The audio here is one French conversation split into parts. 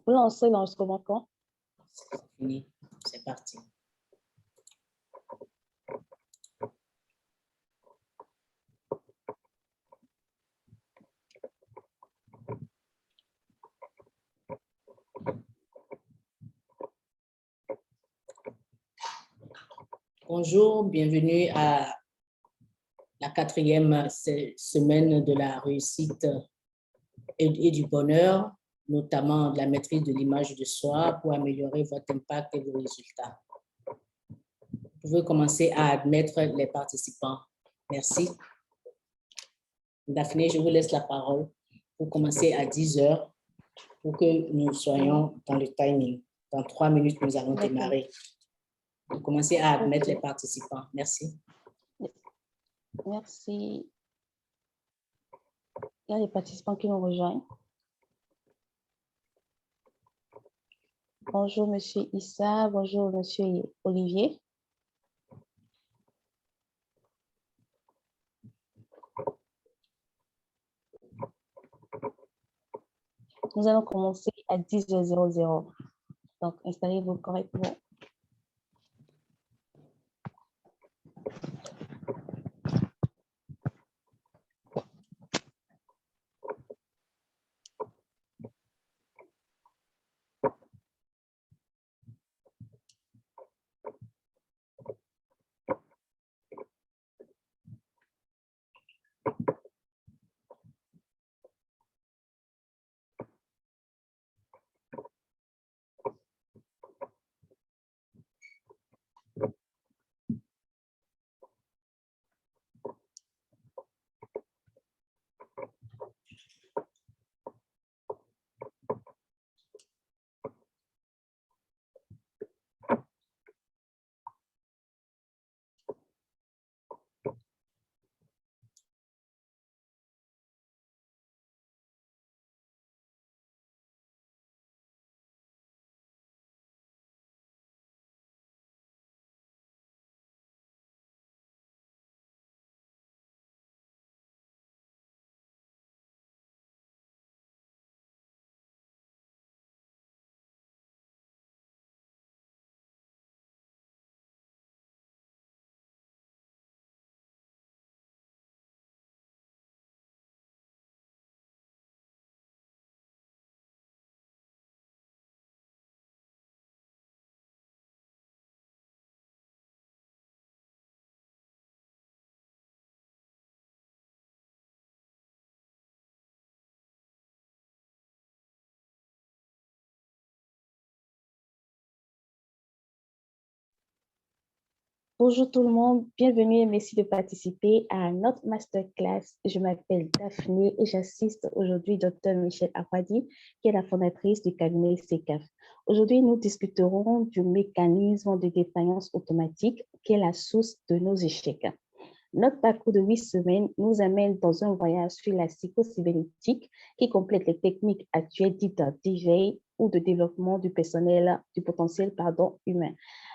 Vous lancez l'enregistrement quand? C'est fini, c'est parti. Bonjour, bienvenue à la 4e semaine de la réussite et du bonheur, notamment de la maîtrise de l'image de soi pour améliorer votre impact et vos résultats. Vous pouvez commencer à admettre les participants. Merci. Daphné, je vous laisse la parole pour commencer à 10 heures pour que nous soyons dans le timing. Dans 3 minutes, nous allons démarrer. Vous commencez à admettre les participants. Merci. Merci. Il y a des participants qui nous rejoignent. Bonjour, Monsieur Issa. Bonjour, Monsieur Olivier. Nous allons commencer à 10h00. Donc, installez-vous correctement. Bonjour tout le monde, bienvenue et merci de participer à notre masterclass. Je m'appelle Daphné et j'assiste aujourd'hui Dr Michelle Akwadi, qui est la fondatrice du cabinet CECAF. Aujourd'hui, nous discuterons du mécanisme de défaillance automatique qui est la source de nos échecs. Notre parcours de 8 semaines nous amène dans un voyage sur la psychocybernétique qui complète les techniques actuelles dites d'éveil ou de développement du potentiel humain.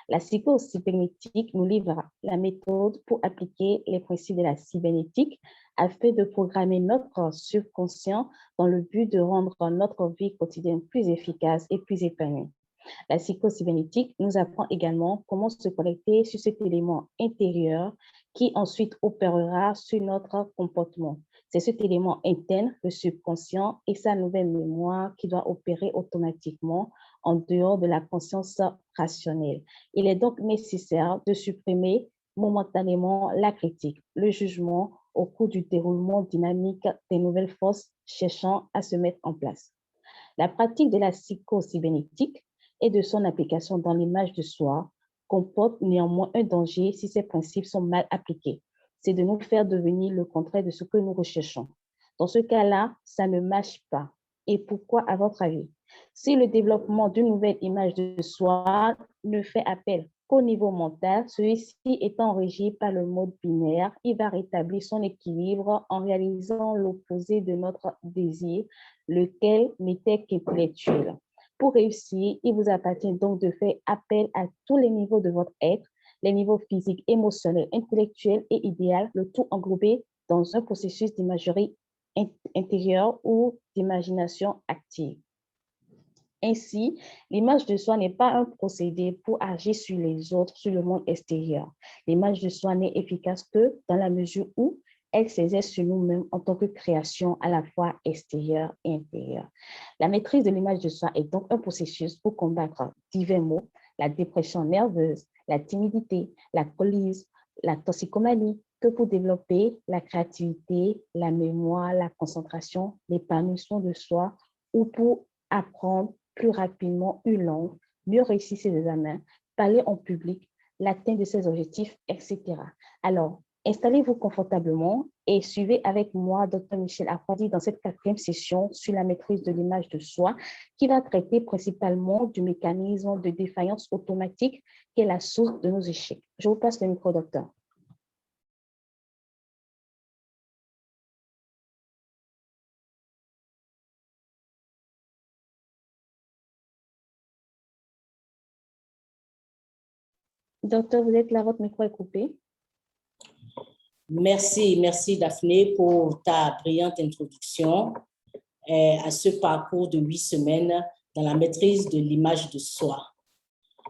La psychocybernétique nous livre la méthode pour appliquer les principes de la cybernétique afin de programmer notre subconscient dans le but de rendre notre vie quotidienne plus efficace et plus épanouie. La psychocybernétique nous apprend également comment se connecter sur cet élément intérieur qui ensuite opérera sur notre comportement. C'est cet élément interne, le subconscient, et sa nouvelle mémoire qui doit opérer automatiquement en dehors de la conscience rationnelle. Il est donc nécessaire de supprimer momentanément la critique, le jugement au cours du déroulement dynamique des nouvelles forces cherchant à se mettre en place. La pratique de la psychocybernétique et de son application dans l'image de soi comporte néanmoins un danger si ces principes sont mal appliqués. C'est de nous faire devenir le contraire de ce que nous recherchons. Dans ce cas-là, ça ne marche pas. Et pourquoi, à votre avis? Si le développement d'une nouvelle image de soi ne fait appel qu'au niveau mental, celui-ci étant régi par le mode binaire, il va rétablir son équilibre en réalisant l'opposé de notre désir, lequel n'était qu'intellectuel. Pour réussir, il vous appartient donc de faire appel à tous les niveaux de votre être, les niveaux physiques, émotionnels, intellectuels et idéal, le tout englobé dans un processus d'imagerie intérieure ou d'imagination active. Ainsi, l'image de soi n'est pas un procédé pour agir sur les autres, sur le monde extérieur. L'image de soi n'est efficace que dans la mesure où elle s'exerce sur nous-mêmes en tant que création à la fois extérieure et intérieure. La maîtrise de l'image de soi est donc un processus pour combattre divers maux, la dépression nerveuse, la timidité, la colise, la toxicomanie, que pour développer la créativité, la mémoire, la concentration, l'épanouissement de soi ou pour apprendre plus rapidement une langue, mieux réussir ses examens, parler en public, l'atteinte de ses objectifs, etc. Alors, installez-vous confortablement et suivez avec moi Dr. Michel Akwadi dans cette 4e session sur la maîtrise de l'image de soi qui va traiter principalement du mécanisme de défaillance automatique qui est la source de nos échecs. Je vous passe le micro, docteur. Docteur, vous êtes là, votre micro est coupé. Merci Daphné pour ta brillante introduction à ce parcours de 8 semaines dans la maîtrise de l'image de soi.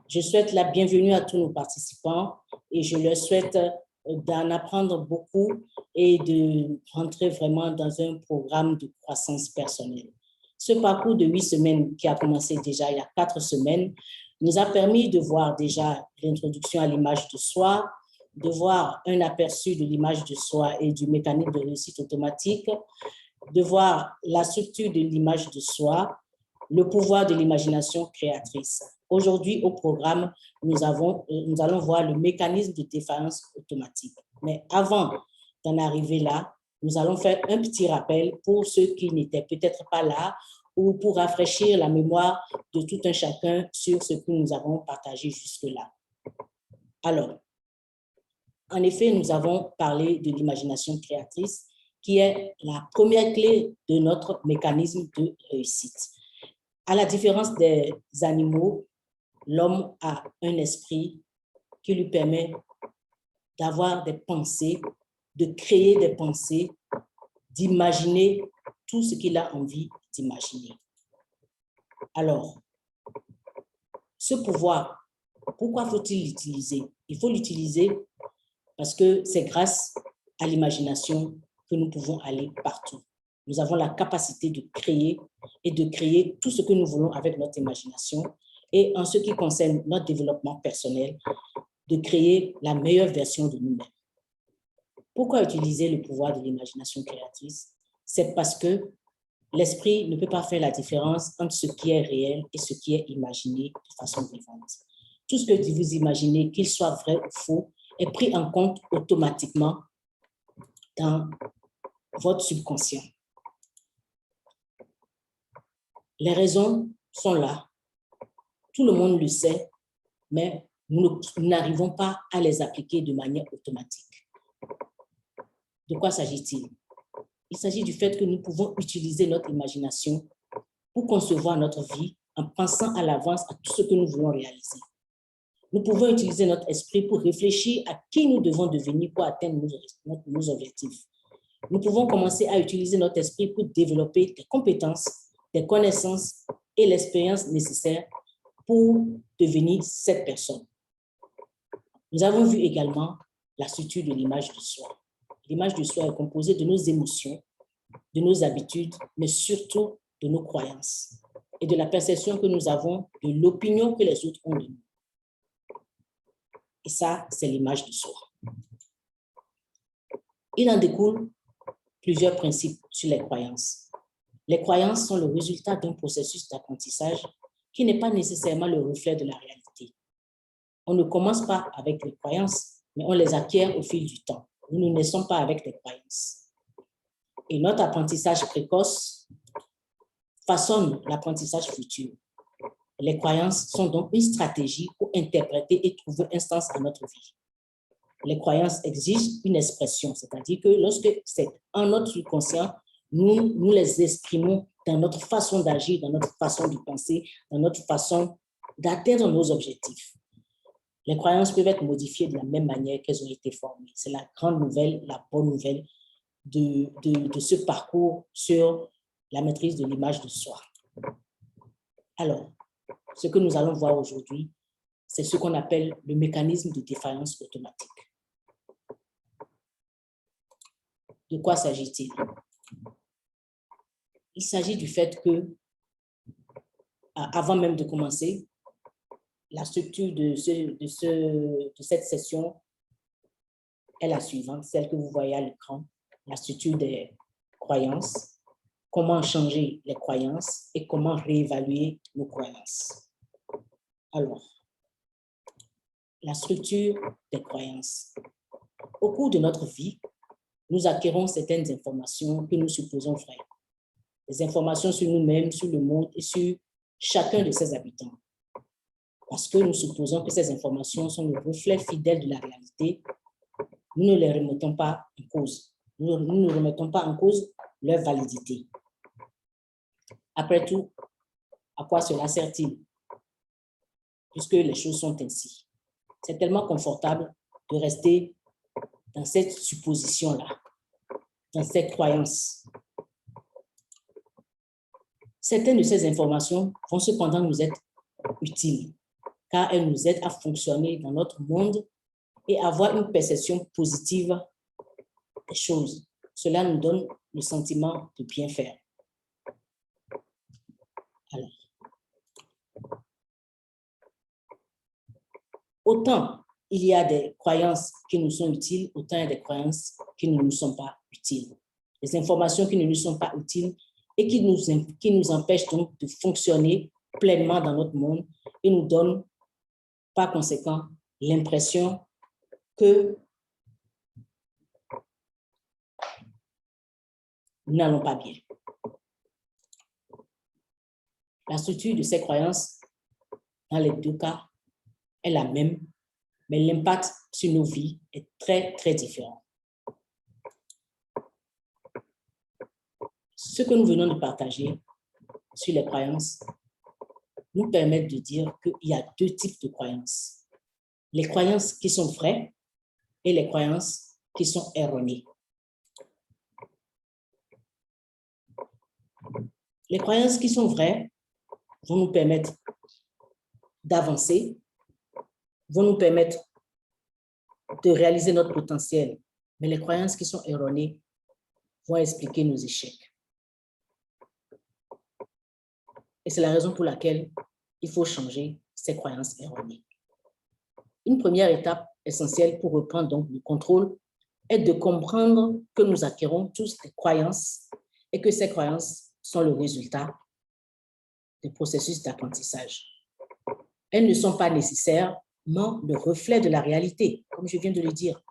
Je souhaite la bienvenue à tous nos participants et je leur souhaite d'en apprendre beaucoup et de rentrer vraiment dans un programme de croissance personnelle. Ce parcours de 8 semaines qui a commencé déjà il y a 4 semaines nous a permis de voir déjà l'introduction à l'image de soi, de voir un aperçu de l'image de soi et du mécanisme de réussite automatique, de voir la structure de l'image de soi, le pouvoir de l'imagination créatrice. Aujourd'hui, au programme, nous allons voir le mécanisme de défaillance automatique. Mais avant d'en arriver là, nous allons faire un petit rappel pour ceux qui n'étaient peut-être pas là ou pour rafraîchir la mémoire de tout un chacun sur ce que nous avons partagé jusque-là. Alors, en effet, nous avons parlé de l'imagination créatrice qui est la première clé de notre mécanisme de réussite. À la différence des animaux, l'homme a un esprit qui lui permet d'avoir des pensées, de créer des pensées, d'imaginer tout ce qu'il a envie d'imaginer. Alors, ce pouvoir, pourquoi faut-il l'utiliser? Il faut l'utiliser parce que c'est grâce à l'imagination que nous pouvons aller partout. Nous avons la capacité de créer et de créer tout ce que nous voulons avec notre imagination. Et en ce qui concerne notre développement personnel, de créer la meilleure version de nous-mêmes. Pourquoi utiliser le pouvoir de l'imagination créatrice? C'est parce que l'esprit ne peut pas faire la différence entre ce qui est réel et ce qui est imaginé de façon vivante. Tout ce que vous imaginez, qu'il soit vrai ou faux, est pris en compte automatiquement dans votre subconscient. Les raisons sont là. Tout le monde le sait, mais nous n'arrivons pas à les appliquer de manière automatique. De quoi s'agit-il? Il s'agit du fait que nous pouvons utiliser notre imagination pour concevoir notre vie en pensant à l'avance à tout ce que nous voulons réaliser. Nous pouvons utiliser notre esprit pour réfléchir à qui nous devons devenir pour atteindre nos objectifs. Nous pouvons commencer à utiliser notre esprit pour développer des compétences, des connaissances et l'expérience nécessaire pour devenir cette personne. Nous avons vu également la structure de l'image de soi. L'image de soi est composée de nos émotions, de nos habitudes, mais surtout de nos croyances et de la perception que nous avons de l'opinion que les autres ont de nous. Et ça, c'est l'image de soi. Il en découle plusieurs principes sur les croyances. Les croyances sont le résultat d'un processus d'apprentissage qui n'est pas nécessairement le reflet de la réalité. On ne commence pas avec les croyances, mais on les acquiert au fil du temps. Nous ne naissons pas avec les croyances. Et notre apprentissage précoce façonne l'apprentissage futur. Les croyances sont donc une stratégie pour interpréter et trouver un sens à notre vie. Les croyances exigent une expression, c'est-à-dire que lorsque c'est en notre subconscient, nous les exprimons dans notre façon d'agir, dans notre façon de penser, dans notre façon d'atteindre nos objectifs. Les croyances peuvent être modifiées de la même manière qu'elles ont été formées. C'est la grande nouvelle, la bonne nouvelle de ce parcours sur la maîtrise de l'image de soi. Alors, ce que nous allons voir aujourd'hui, c'est ce qu'on appelle le mécanisme de défaillance automatique. De quoi s'agit-il? Il s'agit du fait que, avant même de commencer, la structure de cette session est la suivante, celle que vous voyez à l'écran, la structure des croyances, comment changer les croyances et comment réévaluer nos croyances. Alors, la structure des croyances. Au cours de notre vie, nous acquérons certaines informations que nous supposons vraies. Des informations sur nous-mêmes, sur le monde et sur chacun de ses habitants. Parce que nous supposons que ces informations sont le reflet fidèle de la réalité, nous ne les remettons pas en cause. Nous ne remettons pas en cause leur validité. Après tout, à quoi cela sert-il? Puisque les choses sont ainsi. C'est tellement confortable de rester dans cette supposition-là, dans cette croyance. Certaines de ces informations vont cependant nous être utiles, car elles nous aident à fonctionner dans notre monde et avoir une perception positive des choses. Cela nous donne le sentiment de bien faire. Alors, autant il y a des croyances qui nous sont utiles, autant il y a des croyances qui ne nous sont pas utiles. Les informations qui ne nous sont pas utiles et qui nous empêchent donc de fonctionner pleinement dans notre monde et nous donnent par conséquent l'impression que nous n'allons pas bien. La structure de ces croyances, dans les deux cas, est la même, mais l'impact sur nos vies est très, très différent. Ce que nous venons de partager sur les croyances nous permet de dire qu'il y a deux types de croyances. Les croyances qui sont vraies et les croyances qui sont erronées. Les croyances qui sont vraies vont nous permettre d'avancer, vont nous permettre de réaliser notre potentiel. Mais les croyances qui sont erronées vont expliquer nos échecs. Et c'est la raison pour laquelle il faut changer ces croyances erronées. Une première étape essentielle pour reprendre donc le contrôle est de comprendre que nous acquérons tous des croyances et que ces croyances sont le résultat des processus d'apprentissage. Elles ne sont pas nécessairement le reflet de la réalité, comme je viens de le dire.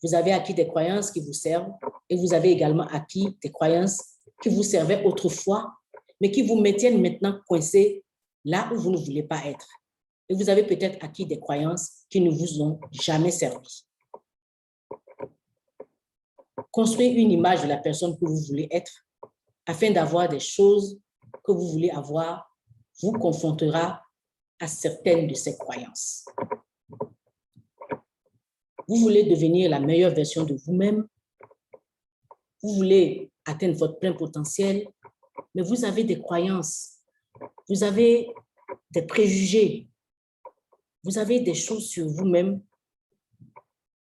Vous avez acquis des croyances qui vous servent et vous avez également acquis des croyances qui vous servaient autrefois, mais qui vous maintiennent maintenant coincés là où vous ne voulez pas être. Et vous avez peut-être acquis des croyances qui ne vous ont jamais servi. Construire une image de la personne que vous voulez être afin d'avoir des choses que vous voulez avoir vous confrontera à certaines de ces croyances. Vous voulez devenir la meilleure version de vous-même, vous voulez atteindre votre plein potentiel, mais vous avez des croyances, vous avez des préjugés, vous avez des choses sur vous-même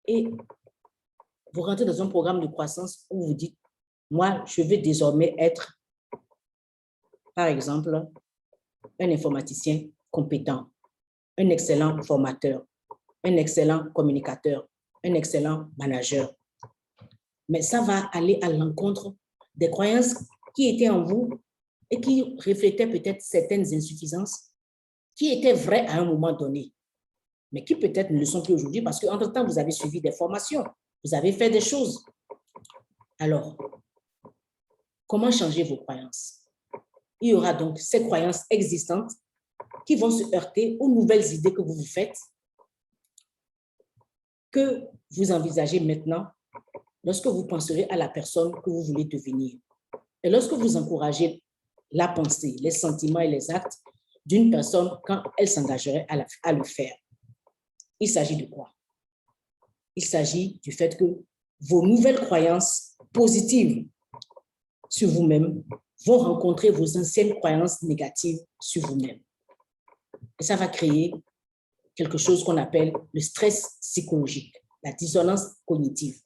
et vous rentrez dans un programme de croissance où vous dites, moi, je veux désormais être, par exemple, un informaticien compétent, un excellent formateur, un excellent communicateur, un excellent manager. Mais ça va aller à l'encontre des croyances qui étaient en vous et qui reflétaient peut-être certaines insuffisances qui étaient vraies à un moment donné, mais qui peut-être ne le sont plus aujourd'hui parce qu'entre-temps, vous avez suivi des formations, vous avez fait des choses. Alors, comment changer vos croyances? Il y aura donc ces croyances existantes qui vont se heurter aux nouvelles idées que vous vous faites, que vous envisagez maintenant lorsque vous penserez à la personne que vous voulez devenir. Et lorsque vous encouragez la pensée, les sentiments et les actes d'une personne quand elle s'engagerait à le faire. Il s'agit de quoi? Il s'agit du fait que vos nouvelles croyances positives sur vous-même vont rencontrer vos anciennes croyances négatives sur vous-même. Et ça va créer quelque chose qu'on appelle le stress psychologique, la dissonance cognitive.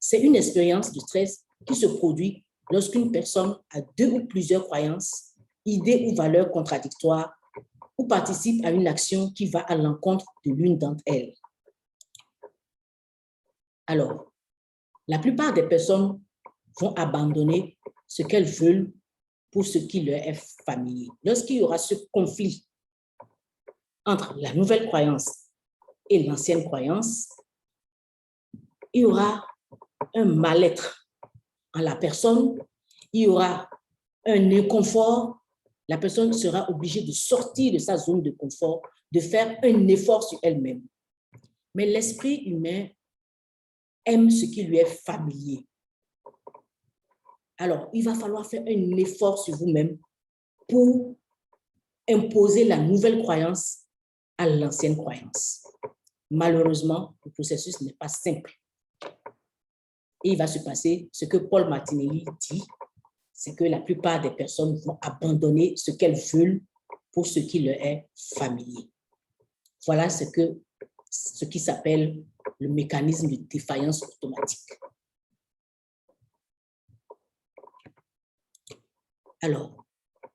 C'est une expérience de stress qui se produit lorsqu'une personne a 2 ou plusieurs croyances, idées ou valeurs contradictoires ou participe à une action qui va à l'encontre de l'une d'entre elles. Alors, la plupart des personnes vont abandonner ce qu'elles veulent pour ce qui leur est familier. Lorsqu'il y aura ce conflit entre la nouvelle croyance et l'ancienne croyance, il y aura un mal-être en la personne, il y aura un inconfort, la personne sera obligée de sortir de sa zone de confort, de faire un effort sur elle-même. Mais l'esprit humain aime ce qui lui est familier. Alors, il va falloir faire un effort sur vous-même pour imposer la nouvelle croyance à l'ancienne croyance. Malheureusement, le processus n'est pas simple. Et il va se passer ce que Paul Martinelli dit, c'est que la plupart des personnes vont abandonner ce qu'elles veulent pour ce qui leur est familier. Voilà ce qui s'appelle le mécanisme de défaillance automatique. Alors,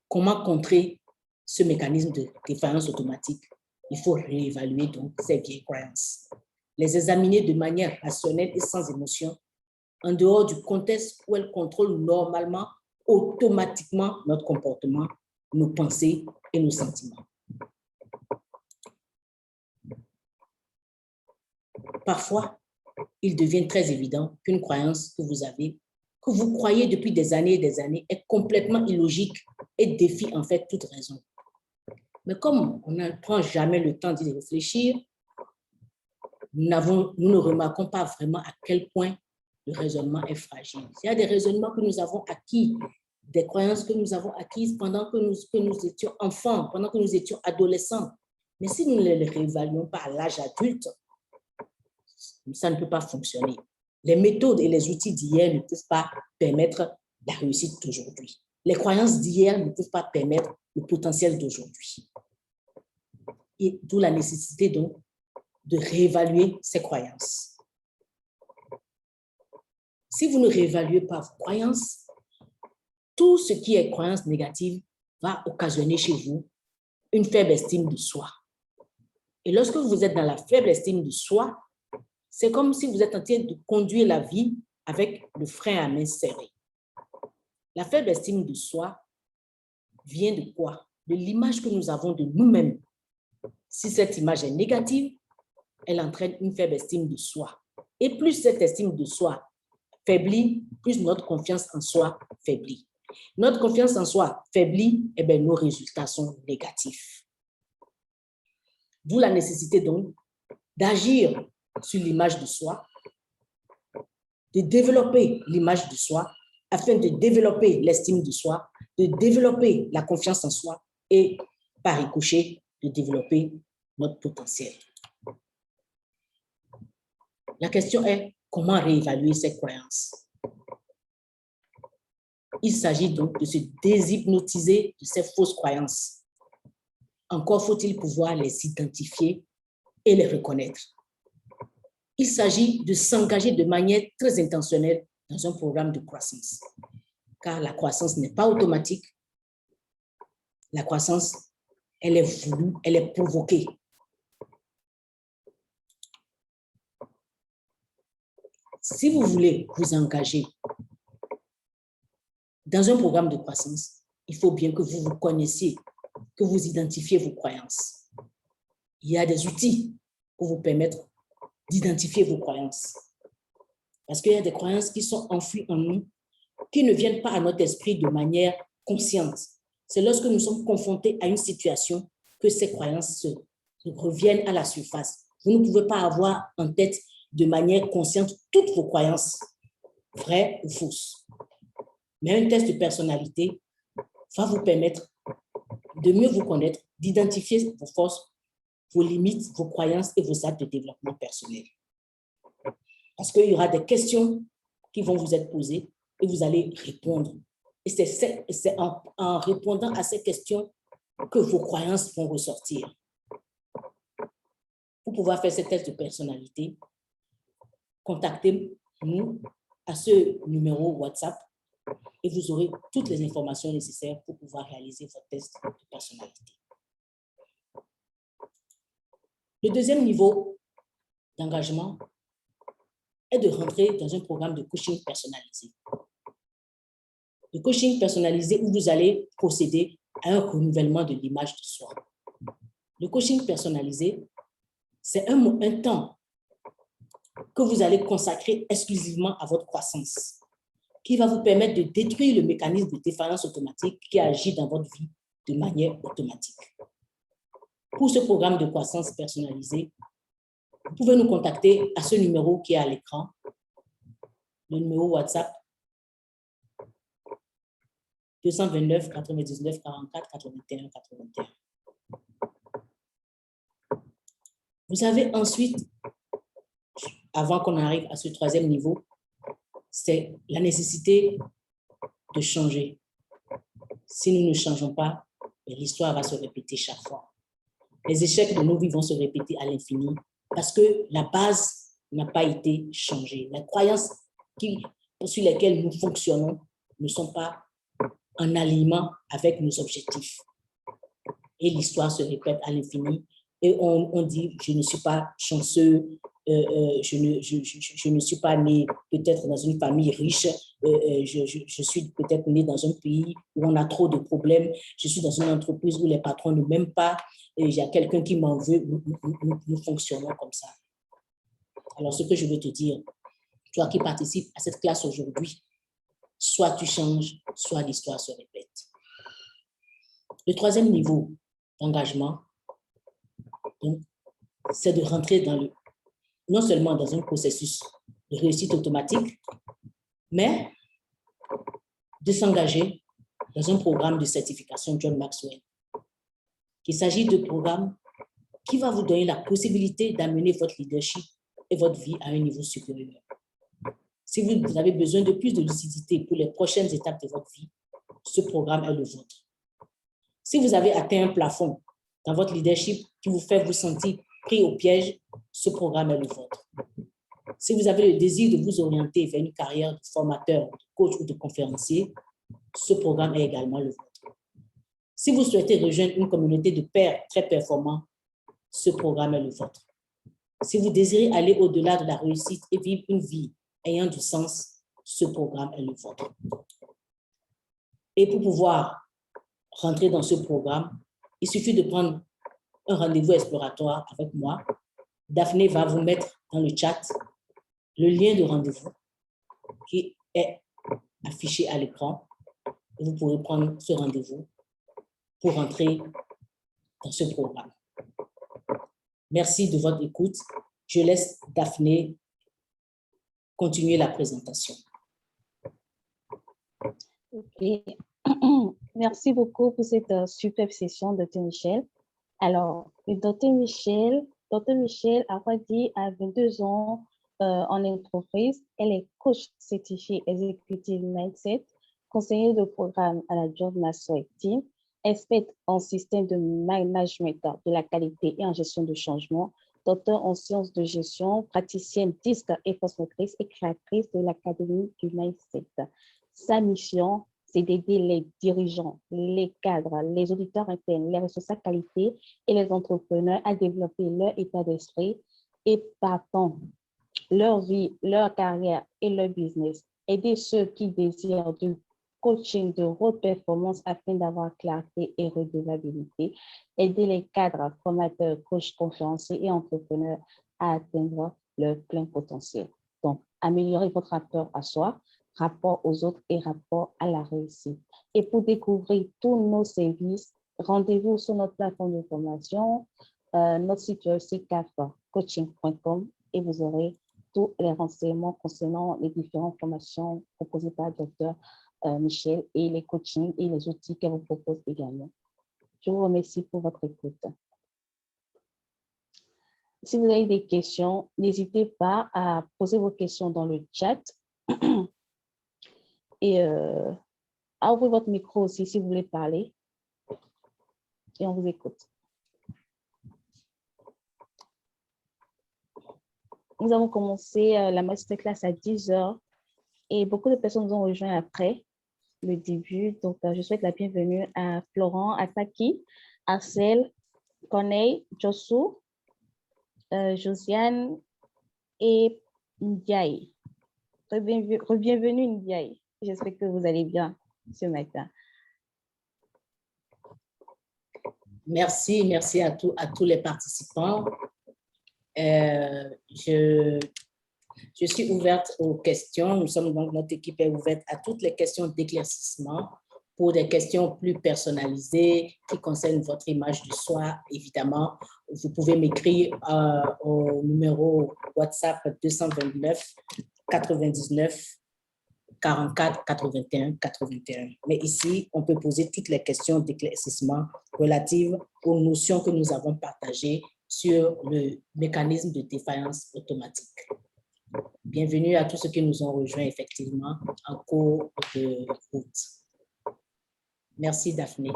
comment contrer ce mécanisme de défaillance automatique? Il faut réévaluer donc ces vieilles croyances, les examiner de manière rationnelle et sans émotion, en dehors du contexte où elles contrôlent normalement, automatiquement notre comportement, nos pensées et nos sentiments. Parfois, il devient très évident qu'une croyance que vous avez, que vous croyez depuis des années et des années, est complètement illogique et défie en fait toute raison. Mais comme on ne prend jamais le temps d'y réfléchir, nous ne remarquons pas vraiment à quel point le raisonnement est fragile. Il y a des raisonnements que nous avons acquis, des croyances que nous avons acquises pendant que nous étions enfants, pendant que nous étions adolescents. Mais si nous ne les réévaluons pas à l'âge adulte, ça ne peut pas fonctionner. Les méthodes et les outils d'hier ne peuvent pas permettre la réussite d'aujourd'hui. Les croyances d'hier ne peuvent pas permettre le potentiel d'aujourd'hui. Et d'où la nécessité donc de réévaluer ces croyances. Si vous ne réévaluez pas vos croyances, tout ce qui est croyance négative va occasionner chez vous une faible estime de soi. Et lorsque vous êtes dans la faible estime de soi, c'est comme si vous êtes en train de conduire la vie avec le frein à main serré. La faible estime de soi vient de quoi? De l'image que nous avons de nous-mêmes. Si cette image est négative, elle entraîne une faible estime de soi. Et plus cette estime de soi faiblit, plus notre confiance en soi faiblit. Notre confiance en soi faiblit, et bien nos résultats sont négatifs. D'où la nécessité donc d'agir sur l'image de soi, de développer l'image de soi afin de développer l'estime de soi, de développer la confiance en soi et, par ricochet, de développer notre potentiel. La question est, comment réévaluer ces croyances? Il s'agit donc de se déshypnotiser de ces fausses croyances. Encore faut-il pouvoir les identifier et les reconnaître. Il s'agit de s'engager de manière très intentionnelle dans un programme de croissance. Car la croissance n'est pas automatique. La croissance, elle est voulue, elle est provoquée. Si vous voulez vous engager dans un programme de croissance, il faut bien que vous vous connaissiez, que vous identifiez vos croyances. Il y a des outils pour vous permettre d'identifier vos croyances. Parce qu'il y a des croyances qui sont enfouies en nous, qui ne viennent pas à notre esprit de manière consciente. C'est lorsque nous sommes confrontés à une situation que ces croyances reviennent à la surface. Vous ne pouvez pas avoir en tête de manière consciente toutes vos croyances, vraies ou fausses. Mais un test de personnalité va vous permettre de mieux vous connaître, d'identifier vos forces, vos limites, vos croyances et vos actes de développement personnel. Parce qu'il y aura des questions qui vont vous être posées et vous allez répondre Et c'est en répondant à ces questions que vos croyances vont ressortir. Pour pouvoir faire ce test de personnalité, contactez-nous à ce numéro WhatsApp et vous aurez toutes les informations nécessaires pour pouvoir réaliser votre test de personnalité. Le deuxième niveau d'engagement est de rentrer dans un programme de coaching personnalisé. Le coaching personnalisé où vous allez procéder à un renouvellement de l'image de soi. Le coaching personnalisé, c'est un temps que vous allez consacrer exclusivement à votre croissance, qui va vous permettre de détruire le mécanisme de défaillance automatique qui agit dans votre vie de manière automatique. Pour ce programme de croissance personnalisé, vous pouvez nous contacter à ce numéro qui est à l'écran, le numéro WhatsApp 229 99 44 81 81. Vous avez ensuite, avant qu'on arrive à ce troisième niveau, c'est la nécessité de changer. Si nous ne changeons pas, l'histoire va se répéter chaque fois. Les échecs de nos vies vont se répéter à l'infini parce que la base n'a pas été changée. Les croyances sur lesquelles nous fonctionnons ne sont pas en alignement avec nos objectifs. Et l'histoire se répète à l'infini. Et on dit, je ne suis pas chanceux, je ne suis pas né peut-être dans une famille riche, je suis peut-être né dans un pays où on a trop de problèmes, je suis dans une entreprise où les patrons ne m'aiment pas, et il y a quelqu'un qui m'en veut, nous fonctionnons comme ça. Alors, ce que je veux te dire, toi qui participes à cette classe aujourd'hui, soit tu changes, soit l'histoire se répète. Le troisième niveau d'engagement, c'est de rentrer non seulement dans un processus de réussite automatique, mais de s'engager dans un programme de certification John Maxwell. Il s'agit de programme qui va vous donner la possibilité d'amener votre leadership et votre vie à un niveau supérieur. Si vous avez besoin de plus de lucidité pour les prochaines étapes de votre vie, ce programme est le vôtre. Si vous avez atteint un plafond dans votre leadership qui vous fait vous sentir pris au piège, ce programme est le vôtre. Si vous avez le désir de vous orienter vers une carrière de formateur, de coach ou de conférencier, ce programme est également le vôtre. Si vous souhaitez rejoindre une communauté de pairs très performants, ce programme est le vôtre. Si vous désirez aller au-delà de la réussite et vivre une vie ayant du sens, ce programme est le vôtre. Et pour pouvoir rentrer dans ce programme, il suffit de prendre un rendez-vous exploratoire avec moi. Daphné va vous mettre dans le chat le lien de rendez-vous qui est affiché à l'écran. Vous pourrez prendre ce rendez-vous pour rentrer dans ce programme. Merci de votre écoute. Je laisse Daphné continuer la présentation. Ok. Merci beaucoup pour cette superbe session, Dr. Michel. Alors, Dr. Michel Arwadi a 22 ans en entreprise. Elle est coach certifiée Executive Mindset, conseillère de programme à la John Maxwell Team, experte en système de management de la qualité et en gestion de changement, docteur en sciences de gestion, praticienne disque et formatrice et créatrice de l'Académie du Mindset. Sa mission, c'est d'aider les dirigeants, les cadres, les auditeurs internes, les responsables qualité et les entrepreneurs à développer leur état d'esprit et partant leur vie, leur carrière et leur business. Aider ceux qui désirent du coaching de haute performance afin d'avoir clarté et redevabilité. Aider les cadres, formateurs, coachs, conférenciers et entrepreneurs à atteindre leur plein potentiel. Donc, améliorer votre rapport à soi, rapport aux autres et rapport à la réussite. Et pour découvrir tous nos services, rendez-vous sur notre plateforme de formation, notre site web c'est cafcoaching.com et vous aurez tous les renseignements concernant les différentes formations proposées par le docteur Michel et les coachings et les outils qu'elle vous propose également. Je vous remercie pour votre écoute. Si vous avez des questions, n'hésitez pas à poser vos questions dans le chat. Et ouvrez votre micro aussi si vous voulez parler. Et on vous écoute. Nous avons commencé la masterclass à 10 h et beaucoup de personnes nous ont rejoints après le début. Donc, je souhaite la bienvenue à Florent, à Taki, Arcel, Corneille, Jossou, Josiane et Ndiaye. Bienvenue Ndiaye. J'espère que vous allez bien ce matin. Merci à tous les participants. Je suis ouverte aux questions. Notre équipe est ouverte à toutes les questions d'éclaircissement. Pour des questions plus personnalisées qui concernent votre image de soi, évidemment, vous pouvez m'écrire au numéro WhatsApp 229 99 44 81 81. Mais ici, on peut poser toutes les questions d'éclaircissement relatives aux notions que nous avons partagées sur le mécanisme de défaillance automatique. Bienvenue à tous ceux qui nous ont rejoints effectivement en cours de route. Merci Daphné.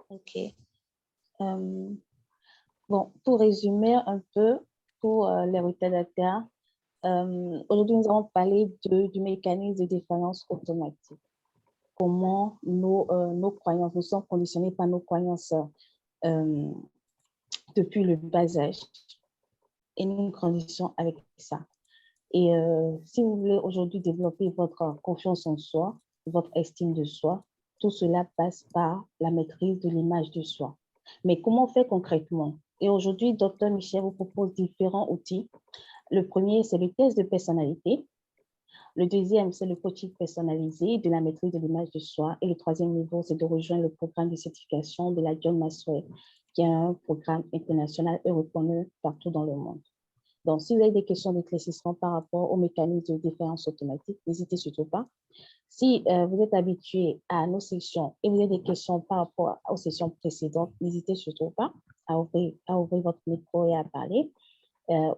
OK. Bon, pour résumer un peu pour les retardataires, aujourd'hui, nous allons parler du mécanisme de défaillance automatique. Comment nos croyances, nous sommes conditionnés par nos croyances depuis le bas âge. Et nous grandissons avec ça. Et si vous voulez aujourd'hui développer votre confiance en soi, votre estime de soi, tout cela passe par la maîtrise de l'image de soi. Mais comment on fait concrètement? Et aujourd'hui, Dr. Michel vous propose différents outils. Le premier, c'est le test de personnalité. Le deuxième, c'est le coaching personnalisé de la maîtrise de l'image de soi. Et le troisième niveau, c'est de rejoindre le programme de certification de la John Maxwell, qui est un programme international et reconnu partout dans le monde. Donc, si vous avez des questions d'éclaircissement par rapport au mécanisme de défaillance automatique, n'hésitez surtout pas. Si vous êtes habitué à nos sessions et vous avez des questions par rapport aux sessions précédentes, n'hésitez surtout pas à ouvrir votre micro et à parler,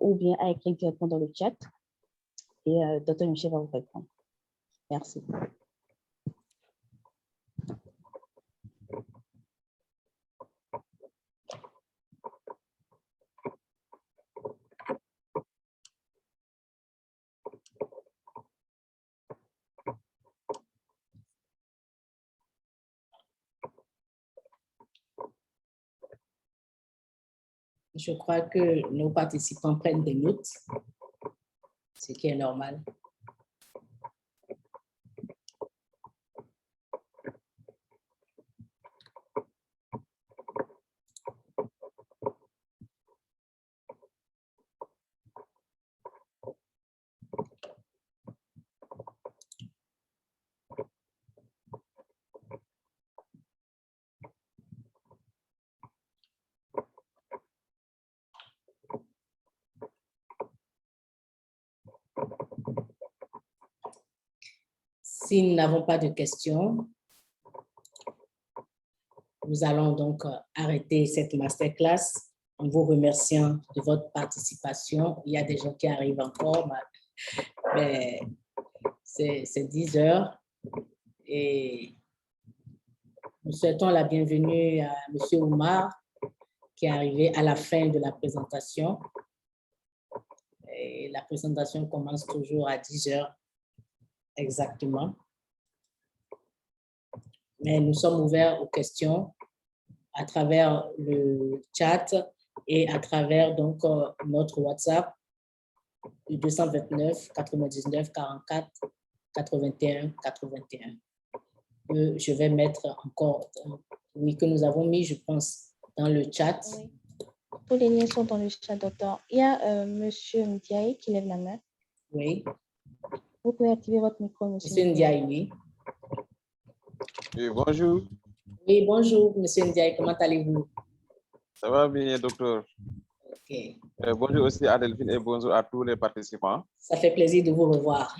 ou bien à écrire directement dans le chat. Et Dr. Michel va vous répondre. Merci. Je crois que nos participants prennent des notes, ce qui est normal. Si nous n'avons pas de questions, nous allons donc arrêter cette masterclass en vous remerciant de votre participation. Il y a des gens qui arrivent encore, mais c'est 10 h et nous souhaitons la bienvenue à M. Oumar qui est arrivé à la fin de la présentation. Et la présentation commence toujours à 10 h exactement. Mais nous sommes ouverts aux questions à travers le chat et à travers donc notre WhatsApp, le 229 99 44 81 81. Je vais mettre encore, oui, que nous avons mis, je pense, dans le chat. Oui. Tous les liens sont dans le chat, docteur. Il y a Monsieur Ndiaye qui lève la main. Oui. Vous pouvez activer votre micro, Monsieur Ndiaye, oui. Oui, bonjour. Oui, bonjour, Monsieur Ndiaye, comment allez-vous? Ça va bien, docteur. Okay. Bonjour aussi à Delphine et bonjour à tous les participants. Ça fait plaisir de vous revoir.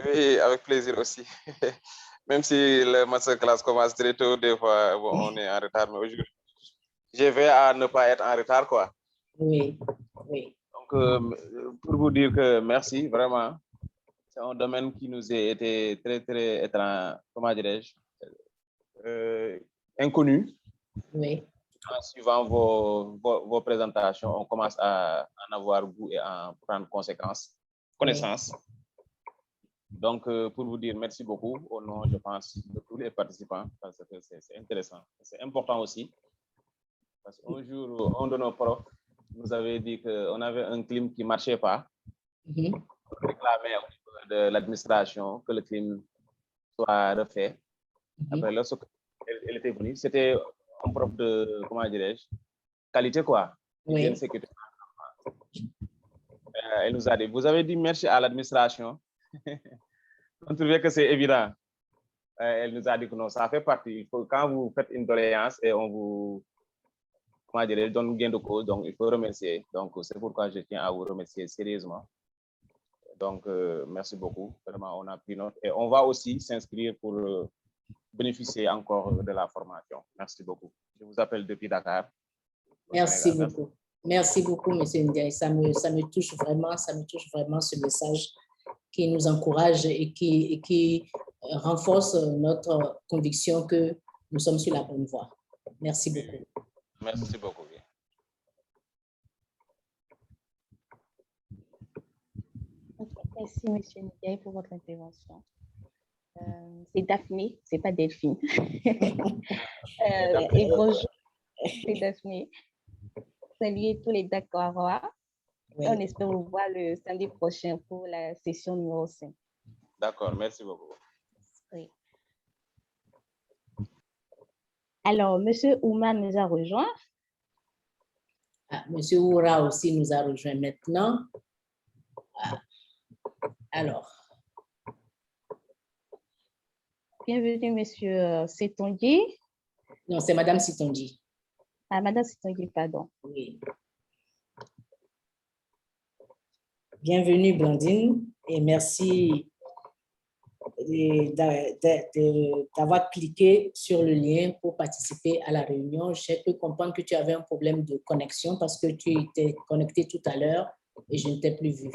Oui, avec plaisir aussi. Même si le masterclass commence très tôt, des fois, bon, on est en retard, mais aujourd'hui, je vais à ne pas être en retard, quoi. Oui, oui. Donc, pour vous dire que merci, vraiment, c'est un domaine qui nous a été très étrange, comment dirais-je, inconnu. Oui. En suivant vos présentations, on commence à en avoir goût et à en prendre connaissance. Oui. Donc, pour vous dire merci beaucoup au nom, je pense, de tous les participants, parce que c'est intéressant. C'est important aussi, parce qu'un jour, un de nos profs nous avait dit qu'on avait un climat qui ne marchait pas. On réclamait au niveau de l'administration que le climat soit refait. Après, lorsqu'elle était venue, c'était un prof de, comment dirais-je, qualité, quoi. Oui. Sécurité. Elle nous a dit, vous avez dit merci à l'administration. On trouvait que c'est évident. Elle nous a dit que non, ça fait partie. Il faut, quand vous faites une doléance et on vous, comment dirais-je, donne gain de cause, donc il faut remercier. Donc, c'est pourquoi je tiens à vous remercier sérieusement. Donc, merci beaucoup. Vraiment, on a pris note. Et on va aussi s'inscrire pour bénéficier encore de la formation. Merci beaucoup. Je vous appelle depuis Dakar. Merci beaucoup. Merci beaucoup, M. Ndiaye. Ça me touche vraiment ce message qui nous encourage et qui renforce notre conviction que nous sommes sur la bonne voie. Merci beaucoup. Merci beaucoup. Merci, M. Ndiaye, pour votre intervention. C'est Daphné, c'est pas Delphine. Et bonjour, c'est Daphné. Saluez tous les Dakarois. Oui. On espère vous voir le samedi prochain pour la session numéro 5. D'accord, merci beaucoup. Oui. Alors, M. Ouma nous a rejoint. M. Oura aussi nous a rejoint maintenant. Alors. Bienvenue, M. Sitongi. Non, c'est Mme Sitongi. Ah, Mme Sitongi, pardon. Oui. Bienvenue, Blandine, et merci d'avoir cliqué sur le lien pour participer à la réunion. J'ai pu comprendre que tu avais un problème de connexion parce que tu étais connecté tout à l'heure et je ne t'ai plus vu.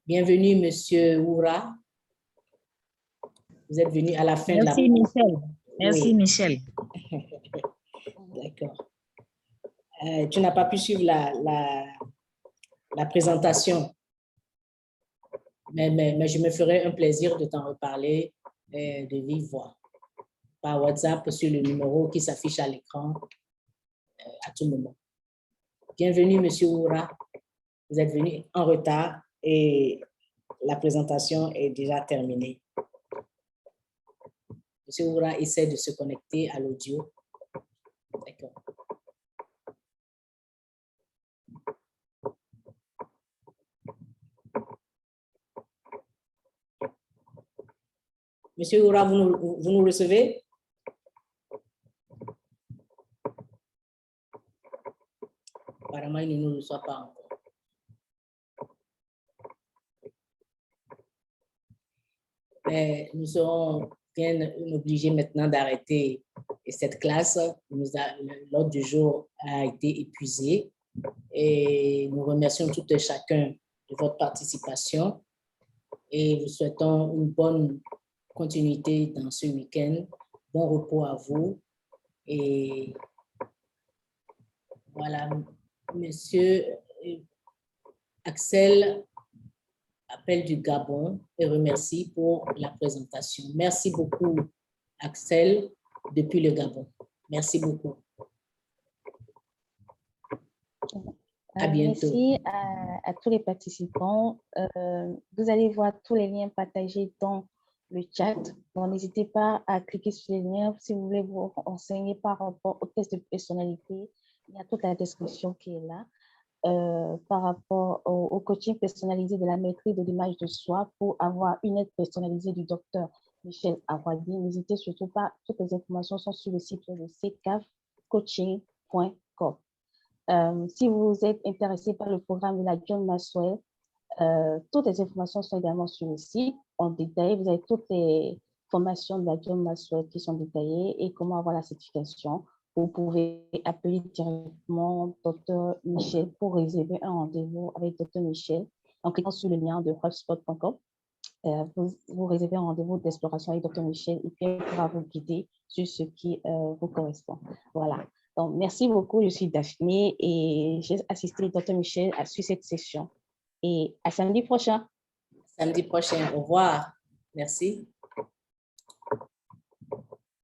Bienvenue, Monsieur Oura. Vous êtes venu à la fin de la... Merci, Michel. Merci, oui. Michel. D'accord. Tu n'as pas pu suivre la présentation, mais je me ferai un plaisir de t'en reparler de vive voix par WhatsApp sur le numéro qui s'affiche à l'écran à tout moment. Bienvenue, Monsieur Oura. Vous êtes venu en retard et la présentation est déjà terminée. Monsieur Oura essaie de se connecter à l'audio. D'accord. Monsieur Oura, vous nous recevez? Apparemment, il ne nous reçoit pas encore. Mais nous serons bien obligés maintenant d'arrêter cette classe. L'ordre du jour a été épuisé et nous remercions tout et chacun de votre participation et vous souhaitons une bonne continuité dans ce week-end. Bon repos à vous. Et voilà, Monsieur Axel appelle du Gabon et remercie pour la présentation. Merci beaucoup, Axel, depuis le Gabon. Merci beaucoup. À bientôt. Merci à tous les participants. Vous allez voir tous les liens partagés dans le chat. Donc, n'hésitez pas à cliquer sur les liens si vous voulez vous renseigner par rapport au test de personnalité. Il y a toute la description qui est là. Par rapport au coaching personnalisé de la maîtrise de l'image de soi pour avoir une aide personnalisée du docteur Michel Awadi. N'hésitez surtout pas, toutes les informations sont sur le site de ccafcoaching.com. Si vous êtes intéressé par le programme de la John Maxwell, toutes les informations sont également sur le site en détail. Vous avez toutes les formations de la John Maxwell qui sont détaillées et comment avoir la certification. vous pouvez appeler directement Dr. Michel pour réserver un rendez-vous avec Dr. Michel en cliquant sur le lien de hotspot.com. Vous réservez un rendez-vous d'exploration avec Dr. Michel et puis elle pourra vous guider sur ce qui vous correspond. Voilà. Donc, merci beaucoup. Je suis Daphné et j'ai assisté Dr. Michel sur cette session. Et à samedi prochain. Samedi prochain. Au revoir. Merci.